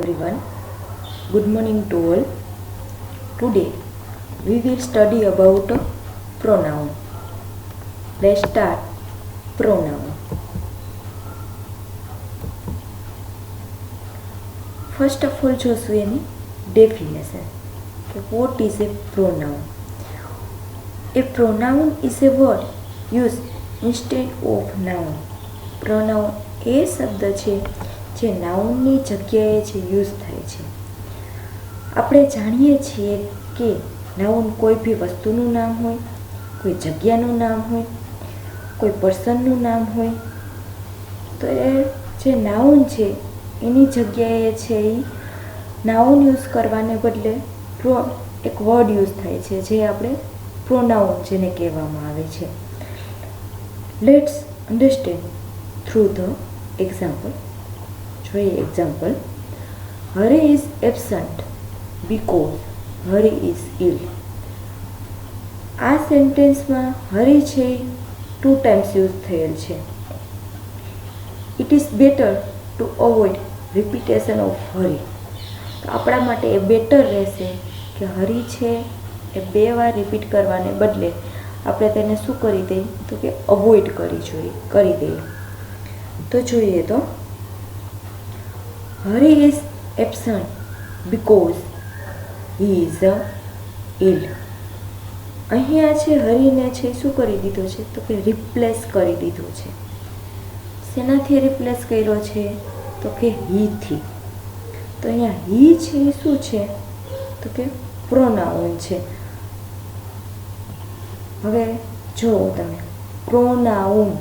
everyone. Good morning to all. Today we will study about pronoun. Let's start. Pronoun. First of all, જોશું એની definition. What is a pronoun? A pronoun is a word used instead of noun. Pronoun એ શબ્દ છે જે નાઉનની જગ્યાએ જે use થાય છે. આપણે જાણીએ છીએ કે નાઉન કોઈ બી વસ્તુનું નામ હોય, કોઈ જગ્યાનું નામ હોય, કોઈ પર્સનનું નામ હોય. તો એ જે નાઉન છે એની જગ્યાએ છે એ નાઉન યુઝ કરવાને બદલે એક વર્ડ યુઝ થાય છે જે આપણે પ્રોનાઉન જેને કહેવામાં આવે છે. Let's understand through the example. જોઈએ example. Hari is absent because Hari is ill. આ સેન્ટેન્સમાં હરી છે 2 times યુઝ થયેલ છે. It is better to avoid repetition of Hari. તો આપણા માટે એ બેટર રહેશે કે હરી છે એ 2 વાર રિપીટ કરવાને બદલે આપણે તેને શું કરી દઈએ તો કે અવોઇડ કરી દઈએ. તો જોઈએ તો Hari is absent because he is ill. અહીંયા છે હરીને છે શું કરી દીધો છે તો કે રિપ્લેસ કરી દીધો છે. શેનાથી રિપ્લેસ કર્યો છે તો કેहीથી. તો અહીંયા ही છે એ શું છે તો કે પ્રોનાઉન છે. હવે જો તમે પ્રોનાઉન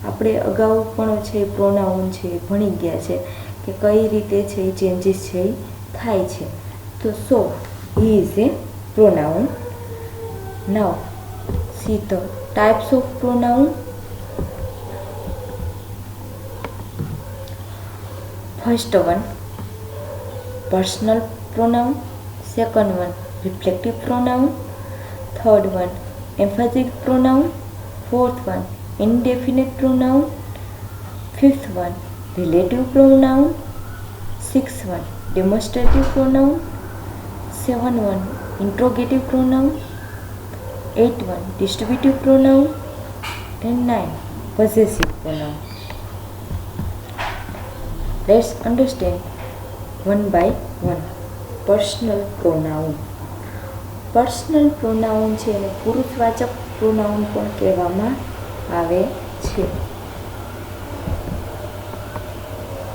આપણે અગાઉ પણ છે પ્રોનાઉન છે ભણી ગયા છે કે કઈ રીતે છે ચેન્જીસ છે એ થાય છે. તો so he is a pronoun. Now see the types of pronoun. First one personal pronoun, second one reflective pronoun, third one emphatic pronoun, fourth one indefinite pronoun, fifth one relative pronoun, sixth one demonstrative pronoun, seventh one interrogative pronoun, eighth one distributive pronoun, and 9 possessive pronoun. Let's understand one by one. Personal pronoun. Personal pronoun છે એને પુરુષવાચક pronoun પણ કહેવામાં આવે છે.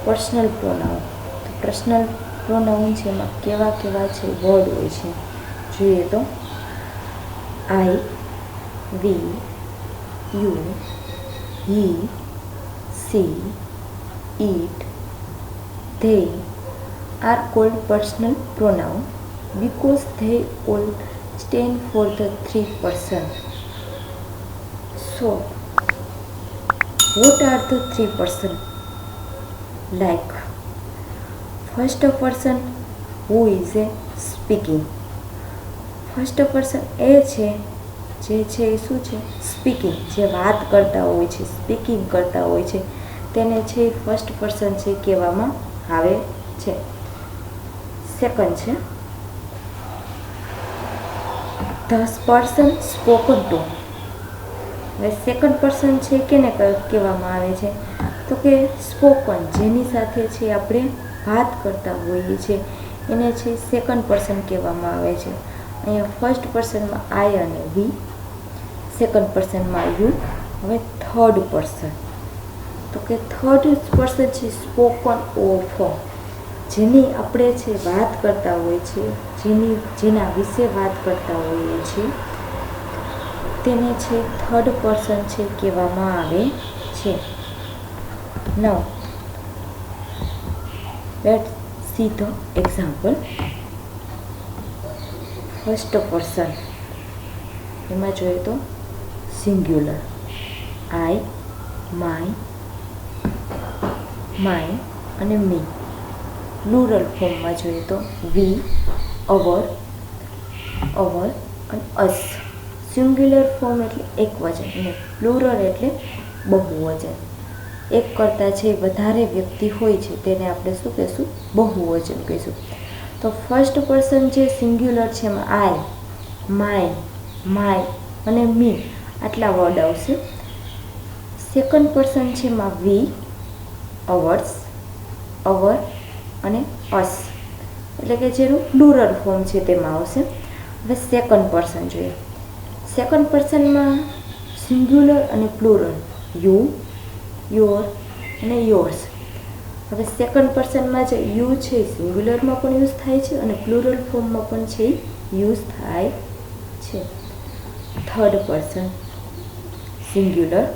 Personal pronoun. તો personal pronoun છે એમાં કેવા કેવા છે વર્ડ હોય છે જોઈએ તો I, we, you, he, she, it, they are called personal pronoun because they all stand for the 3 persons. So, what are the 3 persons? Like, first person who is a speaking. first person એ છે જે છે એ શું છે speaking, જે વાત કરતા હોય છે, સ્પીકિંગ કરતા હોય છે તેને છે ફર્સ્ટ પર્સન છે કહેવામાં આવે છે. સેકન્ડ છે ધ પર્સન સ્પોકન ટુ. હવે સેકન્ડ પર્સન છે કેને કહેવામાં આવે છે તો કે સ્પોકન, જેની સાથે છે આપણે વાત કરતા હોઈએ છીએ એને છે સેકન્ડ પર્સન કહેવામાં આવે છે. અહીંયા ફર્સ્ટ પર્સનમાં આઈ અને વી, સેકન્ડ પર્સનમાં યુ. હવે થર્ડ પર્સન તો કે થર્ડ પર્સન છે સ્પોકન ઓફ, જેની આપણે છે વાત કરતા હોઈએ છીએ, જેના વિશે વાત કરતા હોઈએ છીએ તેને છે થર્ડ પર્સન છે કહેવામાં આવે છે. Now let's see the example. First person એમાં જોઈએ તો સિંગ્યુલર આઈ, માય અને મી. પ્લુરલ ફોર્મમાં જોઈએ તો વી, અવર અને અસ. સિંગ્યુલર ફોર્મ એટલે એક વચન અને પ્લુરલ એટલે બહુવચન. એક કરતાં છે વધારે વ્યક્તિ હોય છે તેને આપણે શું કહીશું? બહુવચન કહીશું. તો ફર્સ્ટ પર્સન જે સિંગ્યુલર છે એમાં આઈ, માય અને મી આટલા વર્ડ આવશે. સેકન્ડ પર્સન છે એમાં વી, અવર્સ, અવર અને અસ, એટલે કે જેનું પ્લુરલ ફોર્મ છે તેમાં આવશે. હવે સેકન્ડ પર્સન જોઈએ. સેકન્ડ પર્સનમાં સિંગ્યુલર અને પ્લુરલ યુ, યોર અને યોર્સ. હવે સેકન્ડ પર્સનમાં જે યુ છે સિંગ્યુલરમાં પણ યુઝ થાય છે અને પ્લુરલ ફોર્મમાં પણ છે યુઝ થાય છે. Third person singular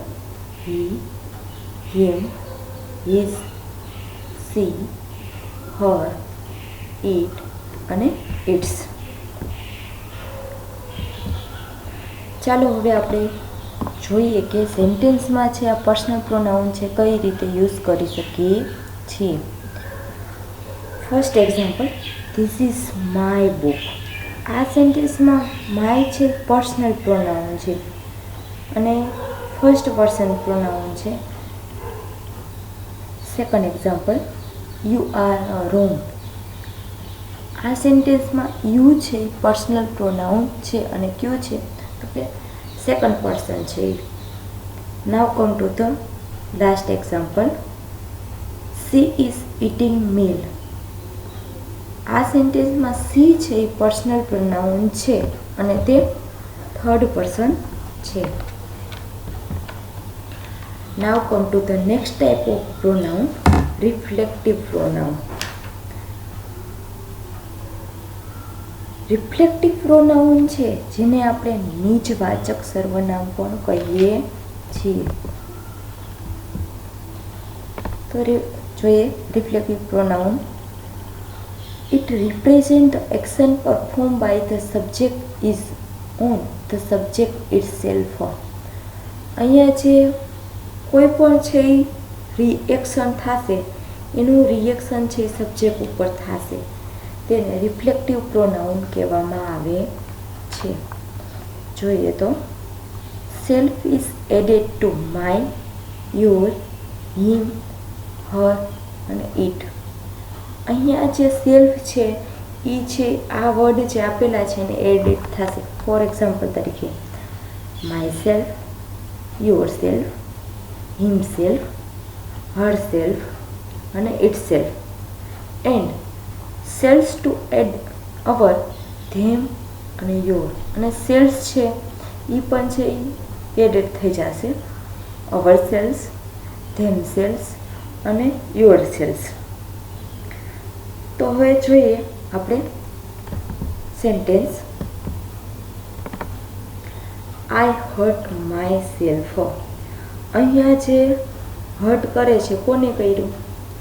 he, him, his, C, Har, it અને ઇટ્સ. ચાલો હવે આપણે જોઈએ કે સેન્ટેન્સમાં છે આ પર્સનલ પ્રોનાઉન છે કઈ રીતે યુઝ કરી શકીએ છીએ. First example, this is my book. આ સેન્ટેન્સમાં માય છે પર્સનલ પ્રોનાઉન છે અને ફર્સ્ટ પર્સન પ્રોનાઉન છે. Second example, you are a room. આ સેન્ટેન્સમાં યુ છે પર્સનલ પ્રોનાઉન છે અને ક્યુ છે તો કે સેકન્ડ પર્સન છે. Now come to the last example, she is eating meal. આ સેન્ટેન્સમાં સી છે એ પર્સનલ પ્રોનાઉન છે અને તે થર્ડ પર્સન છે. Now come to the next type of pronoun, reflective pronoun. Reflective pronoun છે જેને આપણે નિજવાચક સર્વનામ પણ કહીએ છીએ. તો જોઈએ reflective pronoun. It represents the action performed by the subject is on the subject itself. અહીંયા જે કોઈ પણ છે રિએક્શન થશે એનું રિએક્શન છે સબ્જેક્ટ ઉપર થશે તેને રિફ્લેક્ટિવ પ્રોનાઉન કહેવામાં આવે છે. જોઈએ તો self is added to my, your, him, her અને ઇટ. અહીંયા જે સેલ્ફ છે એ છે આ વર્ડ જે આપેલા છે એને એડિટ થશે. ફોર એક્ઝામ્પલ તરીકે myself, yourself, himself, herself અને itself. And selves to add our, them અને યોર. અને સેલ્સ છે એ પણ છે એ એડિટ થઈ જશે. અવર સેલ્સ, ધેમ સેલ્સ અને યોર સેલ્સ. તો હવે જોઈએ આપણે sentence, I hurt my self. અહીંયા જે હર્ટ કરે છે કોને કર્યું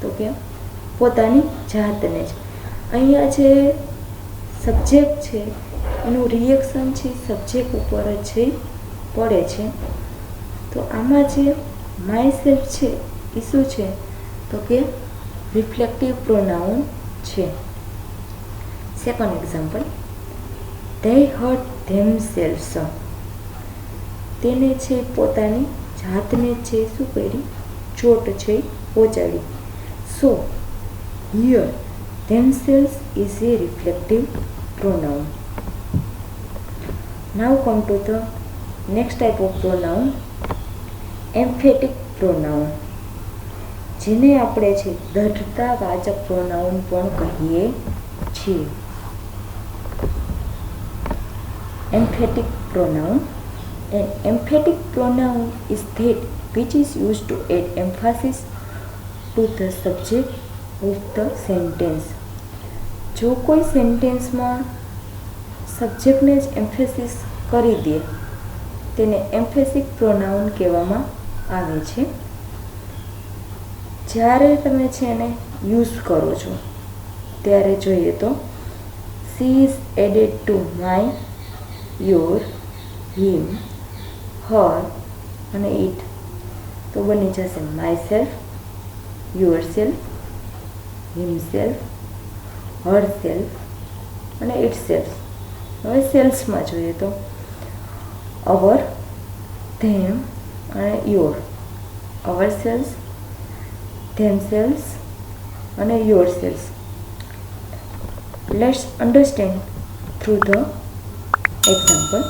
તો કે પોતાની જાતને જ. અહીંયા જે સબ્જેક્ટ છે એનું રિએક્શન છે સબ્જેક્ટ ઉપર જ છે પડે છે. તો આમાં જે માય સેલ્ફ છે એ શું છે તો કે રિફ્લેક્ટિવ પ્રોનાઉન છે. Second example, they hurt themselves. તેને છે પોતાની જાતને છે શું કરી ચોટ છે પહોંચાડી. So here themselves is a reflective pronoun. Now come to the next type of pronoun, emphatic pronoun, જેને આપણે છે દ્રઢતાવાચક પ્રોનાઉન પણ કહીએ છીએ. Emphatic pronoun. An emphatic pronoun is that which is used to add emphasis to the subject of the sentence. જો કોઈ સેન્ટેન્સમાં સબ્જેક્ટને જ એમ્ફેસિસ કરી દે તેને એમ્ફેસિક પ્રોનાઉન કહેવામાં આવે છે. જ્યારે તમે છે એને યુઝ કરો છો ત્યારે જોઈએ તો see is added to my, your, him, her અને ઇટ. તો બની જશે myself, yourself, himself, herself અને ઇટ સેલ્ફ. હવે સેલ્સમાં જોઈએ તો અવર, ધેમ અને યોર. અવર સેલ્સ, themselves અને yourselves. Let's understand through the example.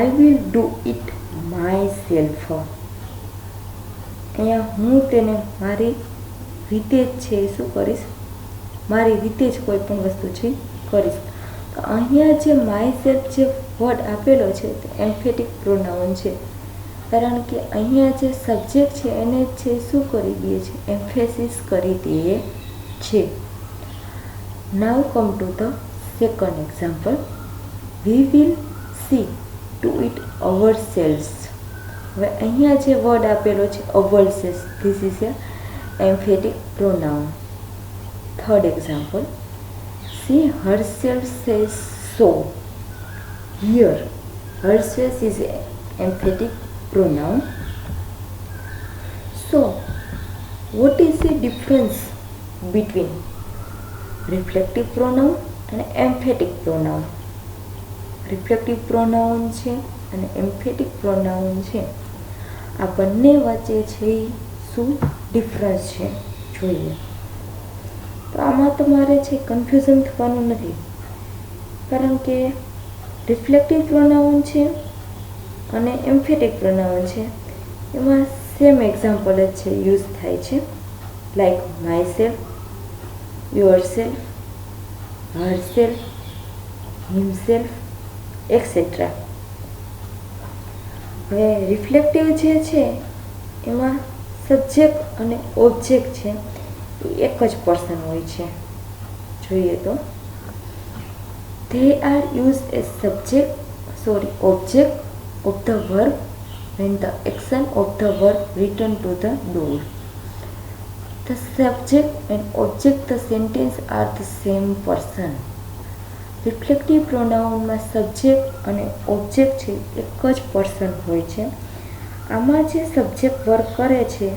I will do it myself. અહીંયા હું તેને મારી રીતે જ છે શું કરીશ, મારી રીતે જ કોઈ પણ વસ્તુ છે કરીશ. તો અહીંયા જે માય સેલ્ફ જે વર્ડ આપેલો છે તે એમ્ફેટિક પ્રોનાઉન છે, કારણ કે અહીંયા જે સબ્જેક્ટ છે એને છે શું કરી દઈએ છે, એમ્ફેસિસ કરી દઈએ છે. Now come to the second example. We will see to it ourselves. હવે અહીંયા જે વર્ડ આપેલો છે ourselves, this is a emphatic pronoun. Third example. She herself says so. Here, herself is an emphatic pronoun. So, what is the difference between reflective pronoun and emphatic pronoun? Reflective pronoun છે અને emphatic pronoun છે, આ બંને વચ્ચે છે શું difference છે જોઈએ. તો આમાં તમારે છે કન્ફ્યુઝન થવાનું નથી, કારણ કે રિફ્લેક્ટિવ પ્રોનાઉન છે અને એમ્ફેટિક પ્રોનાઉન છે એમાં સેમ એક્ઝામ્પલ જ છે યુઝ થાય છે, like my self, your self, Har self, himself et cetera. હવે રિફ્લેક્ટિવ જે છે એમાં સબ્જેક્ટ અને ઓબ્જેક્ટ છે એક જ પર્સન હોય છે. જોઈએ તો they are used as object of the verb when the action of the verb return to the door. The subject and object the sentence are the same person. Reflective પ્રોનાઉનમાં subject અને object છે એક જ person હોય છે. આમાં જે subject work કરે છે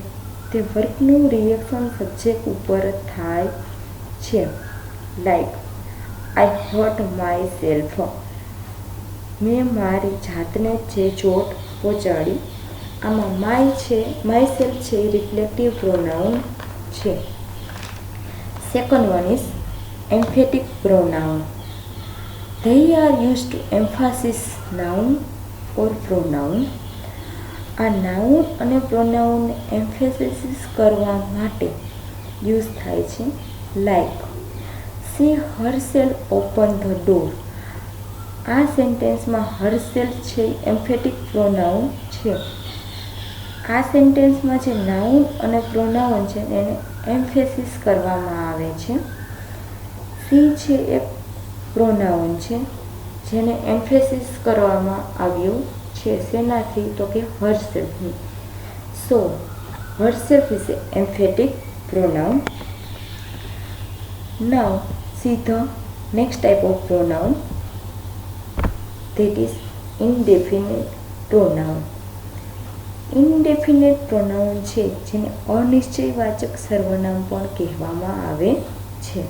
તે વર્કનું રિએક્શન સબ્જેક્ટ ઉપર થાય છે, like I hurt myself. મેં મારી જાતને જે ચોટ પહોંચાડી. આમાં માય સેલ્ફ છે રિફ્લેક્ટિવ પ્રોનાઉન છે. Second one is emphatic pronoun. They are used to emphasize noun or pronoun. આ નાઉન અને પ્રોનાઉન એમ્ફેસિસ કરવા માટે યુઝ થાય છે, like she herself open the door. આ સેન્ટેન્સમાં હરસેલ્ફ છે એમ્ફેટિક પ્રોનાઉન છે. આ સેન્ટેન્સમાં જે નાઉન અને પ્રોનાઉન છે એને એમ્ફેસિસ કરવામાં આવે છે. સી છે એક પ્રોનાઉન છે જેને એમ્ફેસિસ કરવામાં આવ્યું છે, શેનાથી તો કે હરસેલ્ફની. So herself is a emphatic pronoun. Now see the next type of pronoun, that is indefinite pronoun. Indefinite pronoun છે જેને અનિશ્ચયવાચક સર્વનામ પણ કહેવામાં આવે છે.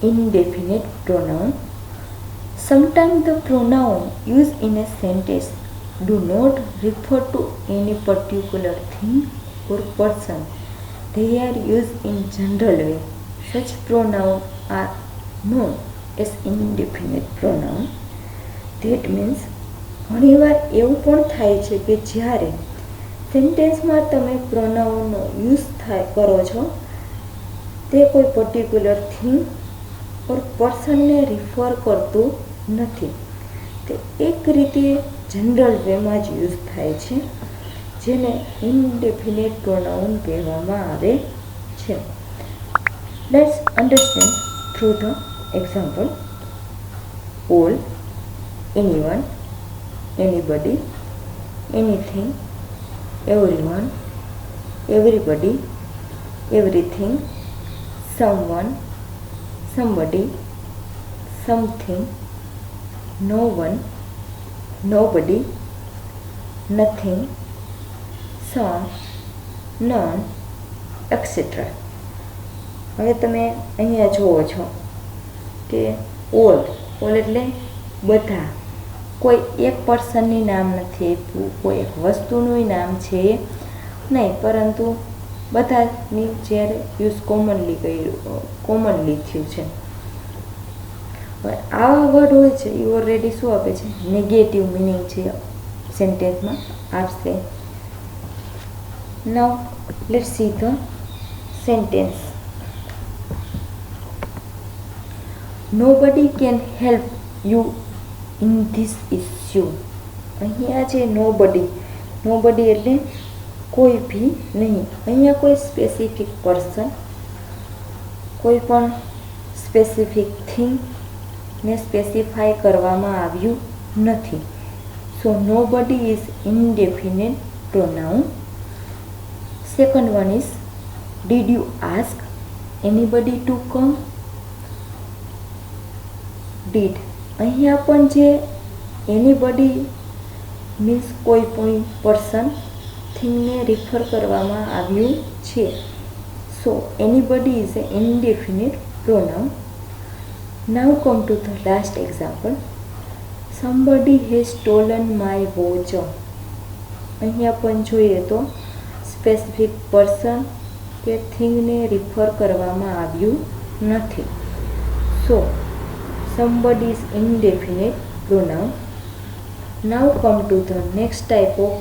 Indefinite pronoun. Sometimes the pronoun used in a sentence do not refer to any particular thing or person. They are used in general way. Such pronouns are known as indefinite pronoun. That means ઘણીવાર એવું પણ થાય છે કે જ્યારે સેન્ટેન્સમાં તમે પ્રોનાઉનનો use કરો છો તે કોઈ પર્ટિક્યુલર થિંગ ઓર પર્સનને રિફર કરતું નથી, તે એક રીતે જનરલ વેમાં જ યુઝ થાય છે, જેને ઇનડેફિનેટ પ્રોનાઉન કહેવામાં આવે છે. Let's understand through the example. All, anyone, anybody, anything, everyone, everybody, everything, someone, somebody, something, no one, nobody, nothing, some, none, etc. હવે તમે અહીંયા જુઓ છો કે ઓલ એટલે બધા, કોઈ એક પર્સનની નામ નથી આપ્યું, કોઈ એક વસ્તુનું નામ છે નહીં, પરંતુ બધાની જ્યારે યુઝ કોમનલી થયું છે. હવે આવા વર્ડ હોય છે એ ઓલરેડી શું આપે છે, નેગેટિવ મિનિંગ છે સેન્ટેન્સમાં આપશે. Now let's see the sentence. Nobody can help you in this issue. અહીંયા છે નોબડી એટલે કોઈ ભી નહીં. અહીંયા કોઈ સ્પેસિફિક પર્સન, કોઈ પણ સ્પેસિફિક થિંગ ને સ્પેસિફાય કરવામાં આવ્યું નથી. So nobody is indefinite pronoun. Second one is did you ask anybody to come. Did, અહીંયા પણ જે એનીબડી મીન્સ કોઈ પણ પર્સન થિંગને રિફર કરવામાં આવ્યું છે. So anybody is a indefinite pronoun. Now come to the last example. Somebody has stolen my watch. અહીંયા પણ જોઈએ તો સ્પેસિફિક પર્સન કે થિંગને રિફર કરવામાં આવ્યું નથી. સો somebody is indefinite pronoun. Now come to the next type of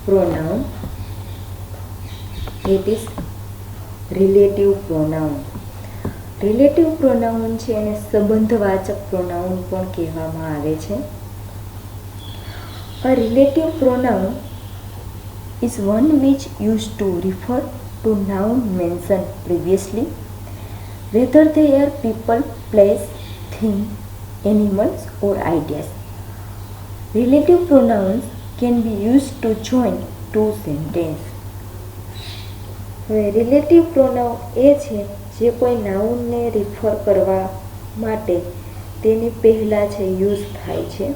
pronoun. It is relative pronoun. Relative pronoun છે એને સંબંધવાચક પ્રોનાઉન પણ કહેવામાં આવે છે. A relative pronoun is one which used to refer to noun mentioned previously, whether they are people, place, thing, animals or ideas. Relative pronouns can be used to join two sentences. હવે relative pronoun એ છે જે કોઈ નાઉનને refer કરવા માટે તેની પહેલાં છે use થાય છે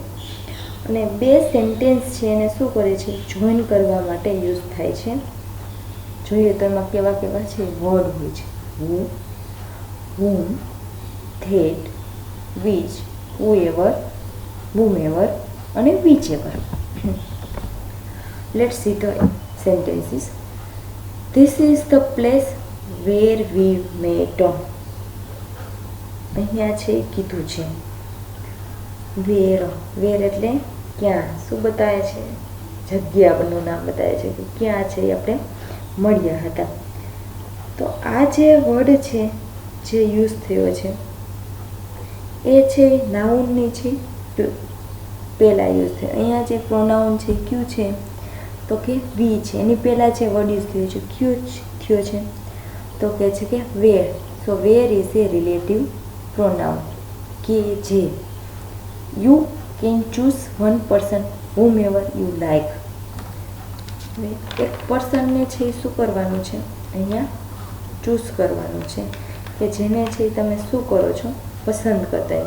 અને બે સેન્ટેન્સ છે એને શું કરે છે, જોઈન કરવા માટે યુઝ થાય છે. જોઈએ તો એમાં કેવા કેવા છે વર્ડ હોય છે. હુ, whom, that, which, whoever, whomever અને whichever. Let's see the sentences. This is the place where we met. અહીંયા છે કીધું છે વેર એટલે ક્યાં, શું બતાવે છે, જગ્યાનું નામ બતાવે છે કે ક્યાં છે એ આપણે મળ્યા હતા. તો આ જે વર્ડ છે જે યુઝ થયો છે એ છે નાઉનની છે પહેલાં યુઝ થયો. અહીંયા જે પ્રોનાઉન છે ક્યુ છે તો કે વી છે, એની પહેલાં જે વર્ડ યુઝ થયો છે ક્યુ થયો છે તો કહે છે કે where. So where is a relative pronoun કે જે you can choose one person whom ever you like. એક પર્સનને છે એ શું કરવાનું છે, અહીંયા ચૂઝ કરવાનું છે કે જેને છે તમે શું કરો છો, પસંદ કરતા.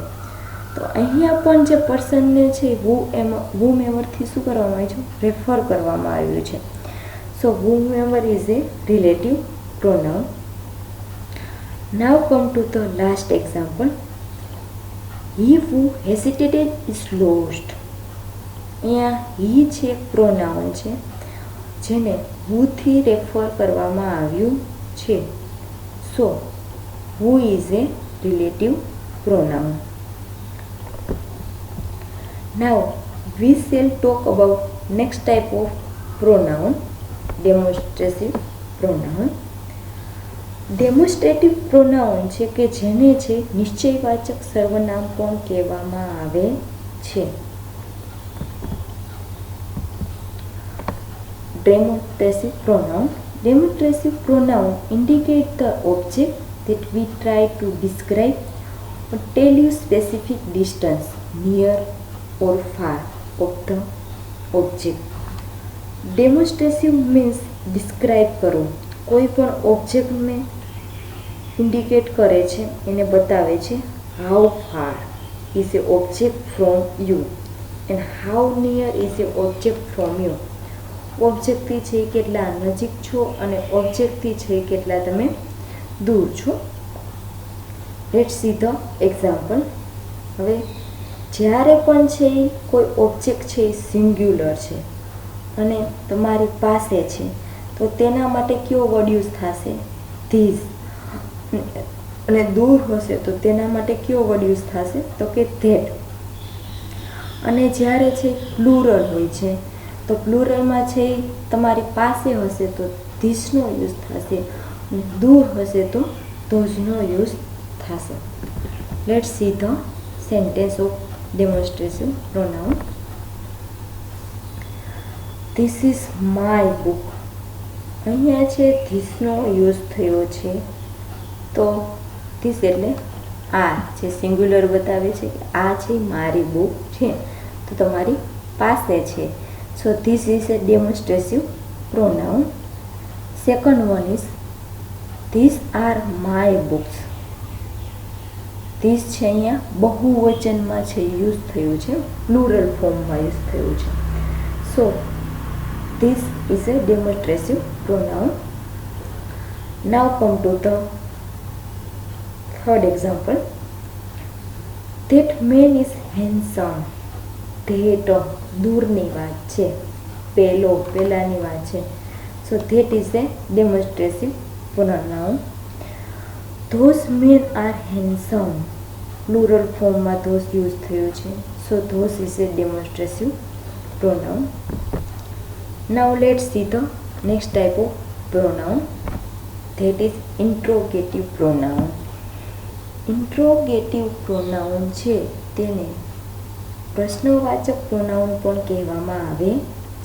તો અહીંયા પણ જે પર્સનને છે whom everથી શું કરવામાં આવ્યું છે, રેફર કરવામાં આવ્યું છે. સો whom ever is a relative pronoun. Now come to the last example. He who hesitated is lost. અહીંયા he છે એક પ્રોનાઉન છે જેને who થી રેફર કરવામાં આવ્યું છે. સો who is a relative pronoun. Now we shall talk about next type of pronoun, demonstrative pronoun. Demonstrative pronoun છે કે જેને છે નિશ્ચયવાચક સર્વનામ પણ કહેવામાં આવે છે. Demonstrative pronoun. Demonstrative pronoun indicate the object that we try to describe or tell you specific distance, near or far of the object. Demonstrative means describe કરો, કોઈ પણ ઓબ્જેક્ટને ઇન્ડિકેટ કરે છે, એને બતાવે છે. How far is a object from you and how near is a object from you. ઓબ્જેક્ટથી છે કેટલા નજીક છો અને ઓબ્જેક્ટથી છે કેટલા તમે દૂર છો. Let's see the example. હવે જ્યારે પણ છે કોઈ ઓબ્જેક્ટ છે એ સિંગ્યુલર છે અને તમારી પાસે છે તો તેના માટે કયો વર્ડ યુઝ થશે? ધીસ. અને દૂર હશે તો તેના માટે કયો વર્ડ યુઝ થશે? તો કે ધેટ. અને જ્યારે છે પ્લુરલ હોય છે તો પ્લુરલમાં છે તમારી પાસે હશે તો ધીસનો યુઝ થશે, દૂર હશે તો ધોઝનો યુઝ થશે. Let's see the sentence of demonstrative pronoun. This is my book. અહીંયા છે ધીસનો યુઝ થયો છે તો ધીસ એટલે આ છે, સિંગ્યુલર બતાવે છે કે આ છે મારી બુક છે તો તમારી પાસે છે. So this is a demonstrative pronoun. Second one is this are my books. This છે અહીંયા બહુવચનમાં છે યુઝ થયું છે, પ્લુરલ ફોર્મમાં યુઝ થયું છે. સો this is a demonstrative pronoun. Now come to the third example. That man is handsome. That દૂરની વાત છે, પહેલાની વાત છે. So that is a demonstrative pronoun. Those men are handsome. Plural ફોર્મમાં those યુઝ થયું છે. So those is a demonstrative pronoun. Now let's see the next type of pronoun, that is interrogative pronoun. Interrogative pronoun છે તેને પ્રશ્નવાચક pronoun પણ કહેવામાં આવે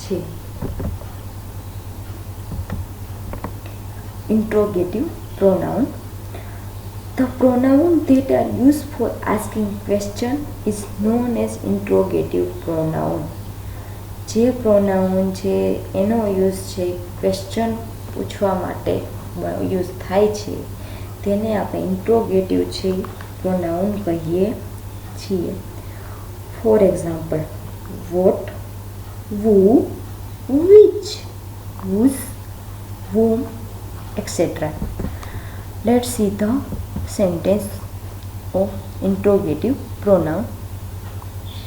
છે. Interrogative pronoun. The pronoun that are used for asking question is known as interrogative pronoun. જે pronoun છે એનો use છે ક્વેશ્ચન પૂછવા માટે યુઝ થાય છે તેને આપણે ઇન્ટ્રોગેટિવ છે પ્રોનાઉન કહીએ છીએ. For example, what, who, which, whose, whom, etc. Let's see the sentence of interrogative pronoun.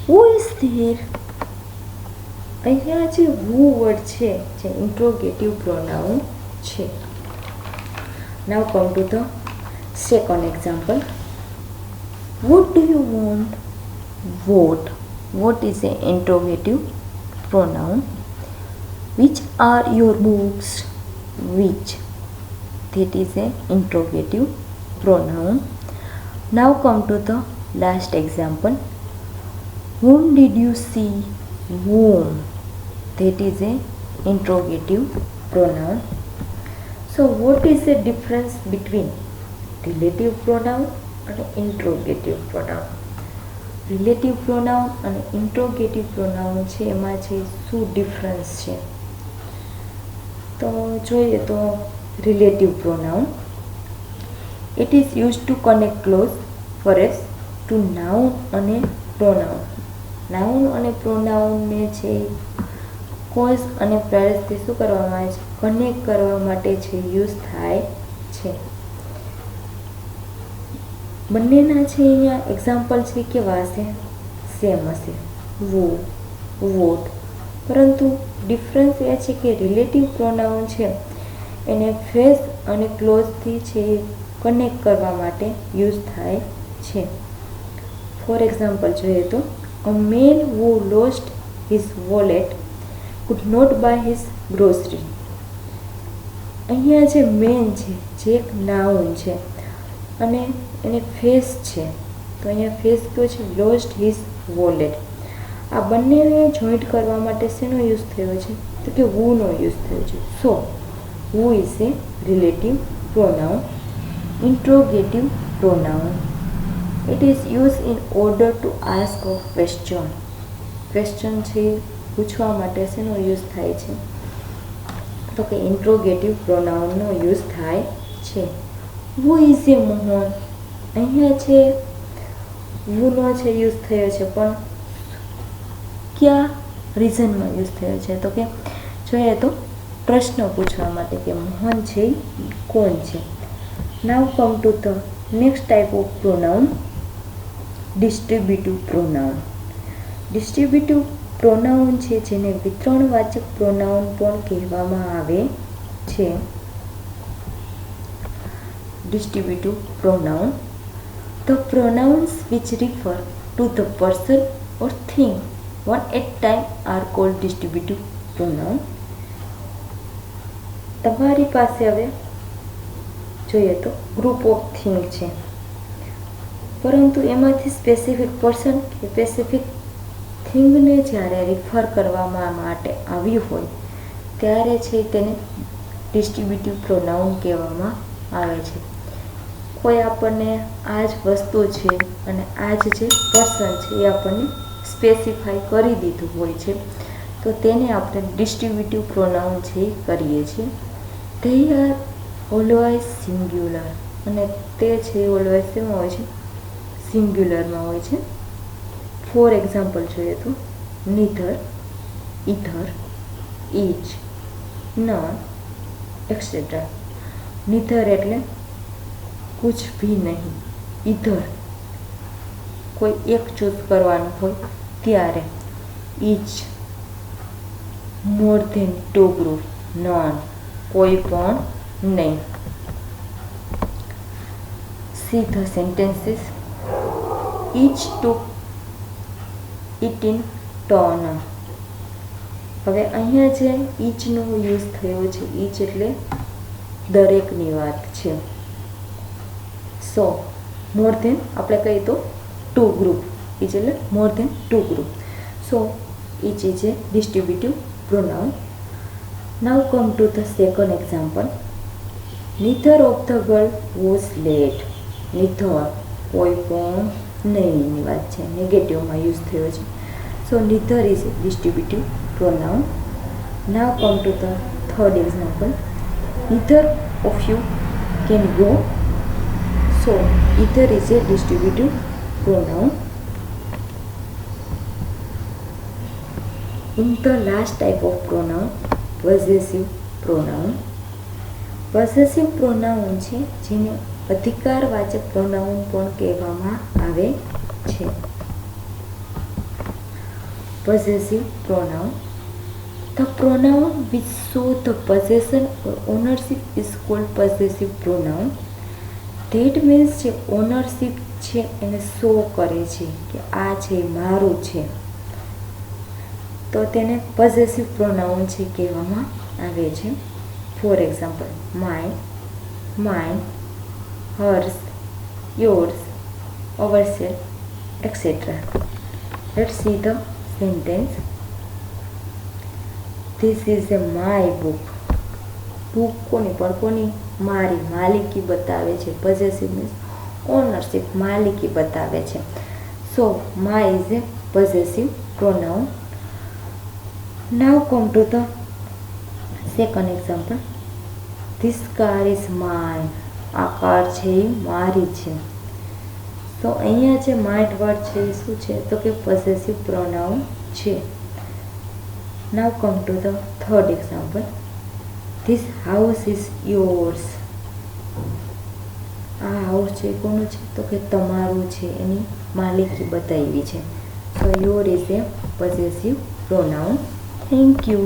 Who is there? અહીંયા જે who વર્ડ છે જે ઇન્ટ્રોગેટિવ પ્રોનાઉન છે. Now come to the second example. What do you want? What. What is an interrogative pronoun. Which are your books? Which. That is an interrogative pronoun. Now come to the last example. Whom did you see? Whom. That is a interrogative pronoun. So what is the difference between relative pronoun and interrogative pronoun? Relative pronoun and interrogative pronoun છે એમાં છે શું difference છે? તો જોઈએ તો relative pronoun. It is used to connect close phrases to noun અને pronoun. Noun અને પ્રોનાઉનને છે કોઝ અને પ્રેઝથી શું કરવામાં આવે છે? કનેક્ટ કરવા માટે છે યુઝ થાય છે. બંનેના છે અહીંયા એક્ઝામ્પલ છે કેવા હશે? સેમ હશે, વુ, વોટ. પરંતુ ડિફરન્સ એ છે કે રિલેટિવ પ્રોનાઉન છે એને ફેસ અને ક્લોઝથી છે કનેક્ટ કરવા માટે યુઝ થાય છે. ફોર એક્ઝામ્પલ જોઈએ તો a man who lost his wallet could not buy his grocery. અહીંયા જે મેન છે જે એક નાઉન છે અને એને ફેસ છે તો અહીંયા ફેસ કયો છે? Lost his wallet. આ બંનેને જોઈન્ટ કરવા માટે શેનો યુઝ થયો છે? તો કે whoનો યુઝ થયો છે. સો who is a relative pronoun. Interrogative pronoun. It is used in order to ask a question. Question છે પૂછવા માટે શેનો યુઝ થાય છે? તો કે ઇન્ટ્રોગેટિવ પ્રોનાઉનનો યુઝ થાય છે. Who is a Mohan. અહીંયા છે whoનો છે યુઝ થયો છે પણ કયા રીઝનમાં યુઝ થયો છે? તો કે જોઈએ તો પ્રશ્ન પૂછવા માટે કે મોહન છે કોણ છે. Now come to the next type of pronoun, distributive pronoun. Distributive pronoun છે જેને વિતરણવાચક પ્રોનાઉન પણ કહેવામાં આવે છે. Distributive pronoun, the pronouns which refer to the person or thing one at time are called distributive pronoun. તમારી પાસે હવે જોઈએ તો ગ્રુપ ઓફ થિંગ છે, પરંતુ એમાંથી સ્પેસિફિક પર્સન કે સ્પેસિફિક થિંગને જ્યારે રિફર કરવામાં માટે આવ્યું હોય ત્યારે છે તેને ડિસ્ટ્રીબ્યુટિવ પ્રોનાઉન કહેવામાં આવે છે. કોઈ આપણને આ જ વસ્તુ છે અને આ જ જે પર્સન છે એ આપણને સ્પેસિફાઈ કરી દીધું હોય છે તો તેને આપણે ડિસ્ટ્રીબ્યુટિવ પ્રોનાઉન છે એ કરીએ છીએ. ધે આર ઓલવેઝ સિંગ્યુલર, અને તે છે ઓલવેઝ શેમાં હોય છે? સિંગ્યુલરમાં હોય છે. ફોર એક્ઝામ્પલ જોઈએ તો નીધર, ઇધર, ઇચ, નન એક્સેટ્રા. નીધર એટલે કુછ ભી નહીં, ઇધર કોઈ એક ચૂઝ કરવાનું હોય ત્યારે, each more than two group, none કોઈ પણ નહીં. See the sentences, each to it in turn. હવે અહીંયા જે ઇચનો યુઝ થયો છે, ઇચ એટલે દરેકની વાત છે. સો મોર ધેન આપણે કહીએ તો ટુ ગ્રુપ, ઇચ એટલે more than two group. So each is a distributive pronoun. Now come to the second example. Neither of the girl was late. Neither કોઈ પણ નહીંની વાત છે, નેગેટિવમાં યુઝ થયો છે. So neither is a distributive pronoun. Now come to the third example. Neither of you can go. So, either is a distributive pronoun. In the last type of pronoun, possessive pronoun. Possessive pronoun છે જેને અધિકારવાચક pronoun પણ કહેવામાં આવે છે. Possessive pronoun. The pronoun which show the possession or ownership is called possessive pronoun. That means જે ownership છે એને show કરે છે કે આ છે મારું છે, તો તેને પોઝેસિવ પ્રોનાઉન છે કહેવામાં આવે છે. For example my, mine, hers, yours, ourself etcetera. Let's see the sentence. This is a my book. Book કોની પણ કોની? મારી, માલિકી બતાવે છે. પોઝેસિવ મીન્સ ઓનરશિપ, માલિકી બતાવે છે. So my is a possessive pronoun. Now come to the second example. This car is my. આ કાર છે એ મારી છે. તો અહીંયા જે માઇટ વર્ડ છે એ શું છે? તો કે પોઝેસિવ પ્રોનાઉન છે. Now come to the third example. This house is yours. આ હાઉસ છે કોનું છે? તો કે તમારું છે, એની માલિકી બતાવી છે. સો your is a possessive pronoun. Thank you.